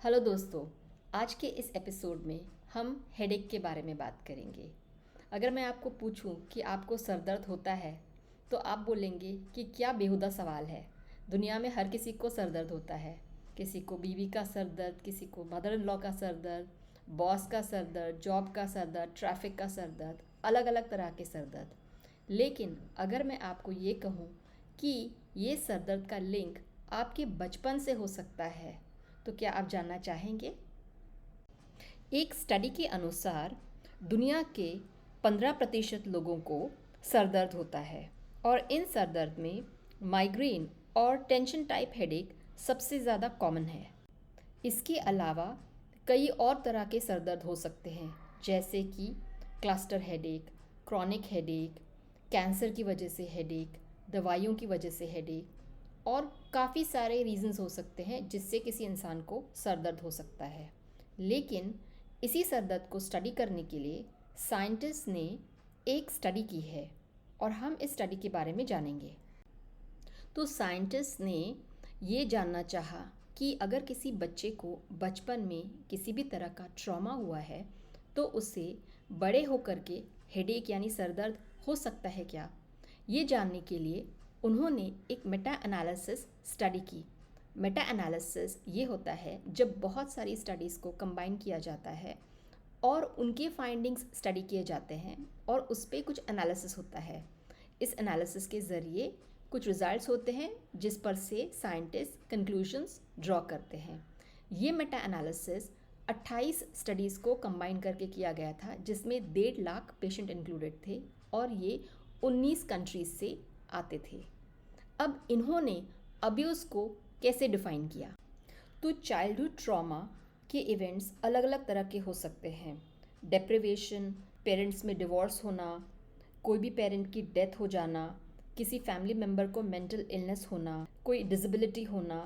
Hello दोस्तों। आज के इस एपिसोड में हम हेडेक के बारे में बात करेंगे। अगर मैं आपको पूछूं कि आपको सर दर्द होता है तो आप बोलेंगे कि क्या बेहुदा सवाल है। दुनिया में हर किसी को सर दर्द होता है। किसी को बीवी का सर दर्द, किसी को मदर इन लॉ का सर दर्द, बॉस का सर दर्द, जॉब का सर दर्द, ट्रैफिक का सर दर्द, अलग अलग तरह के सर दर्द। लेकिन अगर मैं आपको ये कहूँ कि ये सर दर्द का लिंक आपके बचपन से हो सकता है तो क्या आप जानना चाहेंगे? एक स्टडी के अनुसार दुनिया के 15% लोगों को सर दर्द होता है और इन सर दर्द में माइग्रेन और टेंशन टाइप हेडेक सबसे ज़्यादा कॉमन है। इसके अलावा कई और तरह के सर दर्द हो सकते हैं, जैसे कि cluster headache, chronic headache, cancer की वजह से हेडेक, दवाइयों की वजह से हेडेक और काफ़ी सारे रीजंस हो सकते हैं जिससे किसी इंसान को सर दर्द हो सकता है। लेकिन इसी सर दर्द को स्टडी करने के लिए साइंटिस्ट ने एक स्टडी की है और हम इस स्टडी के बारे में जानेंगे। तो साइंटिस्ट ने ये जानना चाहा कि अगर किसी बच्चे को बचपन में किसी भी तरह का ट्रॉमा हुआ है तो उसे बड़े होकर के हेडेक यानी सर दर्द हो सकता है क्या। ये जानने के लिए उन्होंने एक मेटा एनालिसिस स्टडी की। मेटा एनालिसिस ये होता है जब बहुत सारी स्टडीज़ को कंबाइन किया जाता है और उनके फाइंडिंग्स स्टडी किए जाते हैं और उस पर कुछ एनालिसिस होता है। इस एनालिसिस के ज़रिए कुछ रिजल्ट्स होते हैं जिस पर से साइंटिस्ट कंक्लूजन्स ड्रॉ करते हैं। ये मेटा एनालिसिस 28 स्टडीज़ को कंबाइन करके किया गया था जिसमें 1.5 लाख पेशेंट इंक्लूडेड थे और ये 19 कंट्रीज से आते थे। अब इन्होंने अब्यूज़ को कैसे डिफ़ाइन किया? तो चाइल्डहुड ट्रॉमा के इवेंट्स अलग अलग तरह के हो सकते हैं। डेप्रिवेशन, पेरेंट्स में डिवोर्स होना, कोई भी पेरेंट की डेथ हो जाना, किसी फैमिली मेम्बर को मेंटल इलनेस होना, कोई डिसेबिलिटी होना,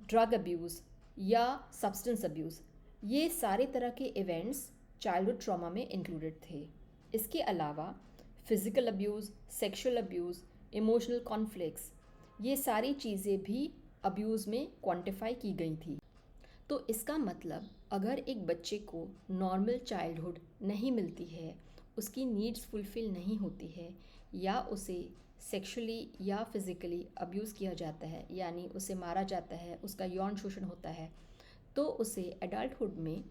ड्रग अब्यूज़ या सब्सटेंस अब्यूज़, ये सारे तरह के इवेंट्स चाइल्डहुड ट्रॉमा में इंक्लूडेड थे। इसके अलावा physical abuse, sexual abuse, emotional conflicts, ये सारी चीज़ें भी अब्यूज़ में क्वांटिफाई की गई थी। तो इसका मतलब अगर एक बच्चे को नॉर्मल चाइल्डहुड नहीं मिलती है, उसकी नीड्स फुलफ़िल नहीं होती है या उसे सेक्सुअली या फिज़िकली अब्यूज़ किया जाता है यानी उसे मारा जाता है, उसका यौन शोषण होता है, तो उसे एडल्टहुड में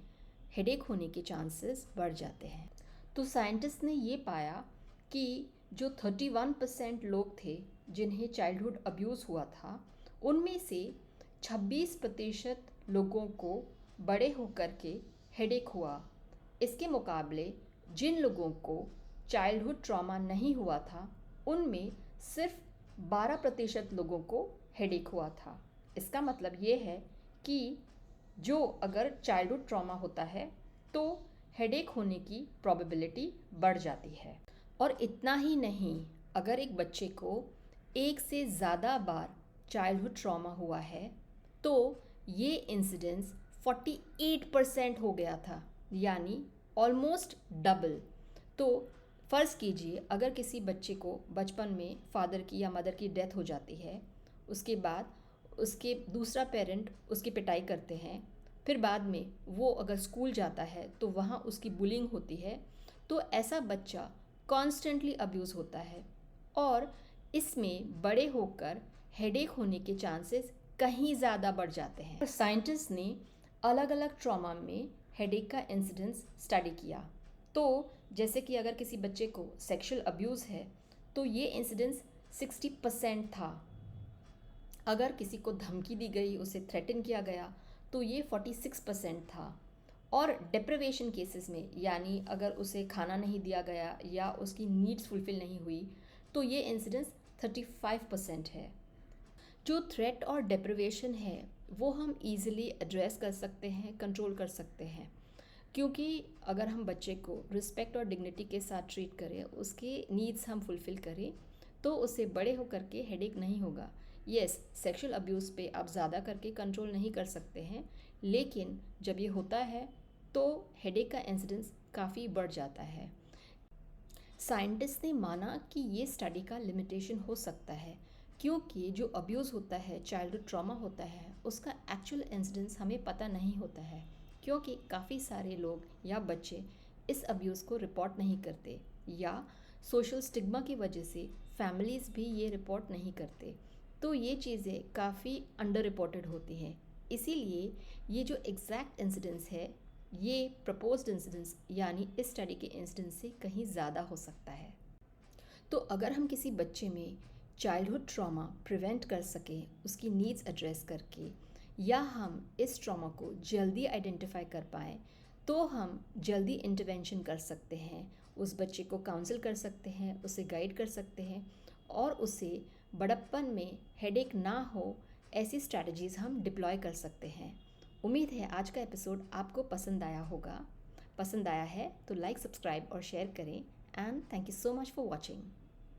हेडेक होने के चांसेस बढ़ जाते हैं। तो साइंटिस्ट ने ये पाया कि जो 31% लोग थे जिन्हें चाइल्डहुड अब्यूज़ हुआ था, उनमें से 26% लोगों को बड़े होकर के हेडेक हुआ। इसके मुकाबले जिन लोगों को चाइल्डहुड ट्रॉमा नहीं हुआ था उनमें सिर्फ 12% लोगों को हेडेक हुआ था। इसका मतलब ये है कि जो अगर चाइल्डहुड ट्रॉमा होता है तो हेडेक होने की प्रोबेबिलिटी बढ़ जाती है। और इतना ही नहीं, अगर एक बच्चे को एक से ज़्यादा बार चाइल्डहुड ट्रॉमा हुआ है तो ये इंसिडेंस 48% हो गया था, यानी ऑलमोस्ट डबल। तो फ़र्ज़ कीजिए अगर किसी बच्चे को बचपन में फादर की या मदर की डेथ हो जाती है, उसके बाद उसके दूसरा पेरेंट उसकी पिटाई करते हैं, फिर बाद में वो अगर स्कूल जाता है तो वहाँ उसकी बुलिंग होती है, तो ऐसा बच्चा कॉन्स्टेंटली अब्यूज़ होता है और इसमें बड़े होकर हेडेक होने के चांसेस कहीं ज़्यादा बढ़ जाते हैं। साइंटिस्ट ने अलग अलग ट्रॉमा में हेडेक का इंसिडेंस स्टडी किया। तो जैसे कि अगर किसी बच्चे को सेक्सुअल अब्यूज़ है तो ये इंसिडेंस 60% था। अगर किसी को धमकी दी गई, उसे थ्रेटन किया गया, तो ये 46% था। और डेप्रिवेशन केसेस में, यानी अगर उसे खाना नहीं दिया गया या उसकी नीड्स फुलफ़िल नहीं हुई, तो ये इंसिडेंस 35% है। जो थ्रेट और डेप्रिवेशन है वो हम इजीली एड्रेस कर सकते हैं, कंट्रोल कर सकते हैं, क्योंकि अगर हम बच्चे को रिस्पेक्ट और डिग्निटी के साथ ट्रीट करें, उसके नीड्स हम फुलफ़िल करें, तो उसे बड़े होकर के हेडेक नहीं होगा। येस, सेक्सुअल अब्यूज़ पे आप ज़्यादा करके कंट्रोल नहीं कर सकते हैं, लेकिन जब ये होता है तो हेडेक का इंसिडेंस काफ़ी बढ़ जाता है। साइंटिस्ट ने माना कि ये स्टडी का लिमिटेशन हो सकता है क्योंकि जो अब्यूज़ होता है, चाइल्डहुड ट्रॉमा होता है, उसका एक्चुअल इंसिडेंस हमें पता नहीं होता है, क्योंकि काफ़ी सारे लोग या बच्चे इस अब्यूज़ को रिपोर्ट नहीं करते, या सोशल स्टिग्मा की वजह से फैमिलीज़ भी ये रिपोर्ट नहीं करते। तो ये चीज़ें काफ़ी अंडर रिपोर्टेड होती हैं। इसीलिए ये जो एग्जैक्ट इंसिडेंस है, ये प्रपोज्ड इंसिडेंस यानी इस स्टडी के इंसिडेंस से कहीं ज़्यादा हो सकता है। तो अगर हम किसी बच्चे में चाइल्डहुड ट्रॉमा प्रिवेंट कर सकें, उसकी नीड्स एड्रेस करके, या हम इस ट्रॉमा को जल्दी आइडेंटिफाई कर पाएँ, तो हम जल्दी इंटरवेंशन कर सकते हैं, उस बच्चे को काउंसिल कर सकते हैं, उसे गाइड कर सकते हैं, और उसे बड़प्पन में हेडेक ना हो, ऐसी स्ट्रैटेजीज़ हम डिप्लॉय कर सकते हैं। उम्मीद है आज का एपिसोड आपको पसंद आया होगा। पसंद आया है तो लाइक, सब्सक्राइब और शेयर करें। And thank you so much for watching.